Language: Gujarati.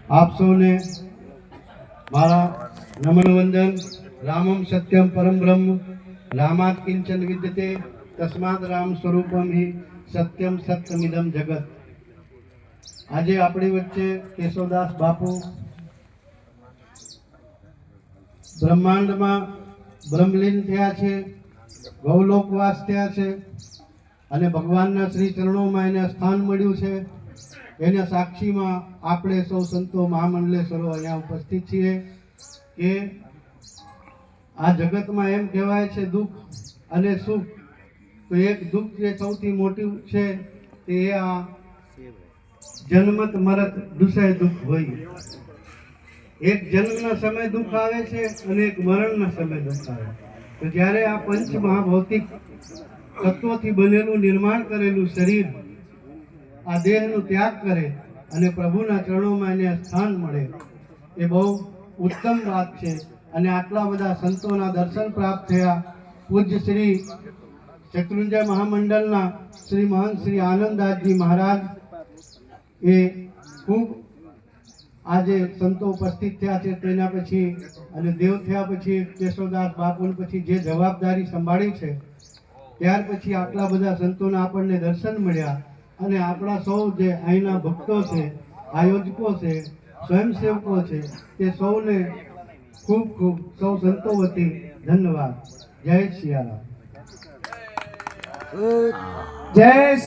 આપ સૌને મારા નમ્ર વંદન। રામમ સત્યમ પરમ બ્રહ્મ રામાત કિંચન વિદ્યતે તસ્માદ રામ સ્વરૂપમ હિ સત્યમ સત્યમિદમ જગત। આજે આપણી વચ્ચે કેશવદાસ બાપુ બ્રહ્માંડમાં બ્રહ્મલીન થયા છે, ગૌલોકવાસ થયા છે અને ભગવાનના શ્રી ચરણોમાં એને સ્થાન મળ્યું છે। એના સાક્ષીમાં આપણે સૌ સંતો મહામંડલેશ્વરો અહીંયા ઉપસ્થિત છીએ કે આ જગતમાં એમ કહેવાય છે દુઃખ અને સુખ, તો એક દુઃખ જે સૌથી મોટું છે તે આ જન્મત મરત દુસરે દુઃખ હોય। એક જન્મના સમય દુઃખ આવે છે અને એક મરણના સમય દુઃખ આવે। તો જ્યારે આ પંચ મહાભૌતિક તત્વોથી બનેલું નિર્માણ કરેલું શરીર આ દેહનો ત્યાગ કરે અને પ્રભુના ચરણોમાં એને સ્થાન મળે એ બહુ ઉત્તમ વાત છે। અને આટલા બધા સંતોના દર્શન પ્રાપ્ત થયા। પૂજ્ય શ્રી શત્રુંજય મહામંડળના શ્રી મહંત શ્રી આનંદદાસજી મહારાજ એ ખૂબ આજે સંતો ઉપસ્થિત થયા છે તેના પછી અને દેવ થયા પછી કેશવદાસ બાપુ પછી જે જવાબદારી સંભાળી છે ત્યાર પછી આટલા બધા સંતોના આપણને દર્શન મળ્યા અને આપણા સૌ જે અહીંના ભક્તો છે, આયોજકો છે, સ્વયંસેવકો છે તે સૌને ખૂબ ખૂબ સૌ સંતો વતી ધન્યવાદ। જય સિયારામ। જય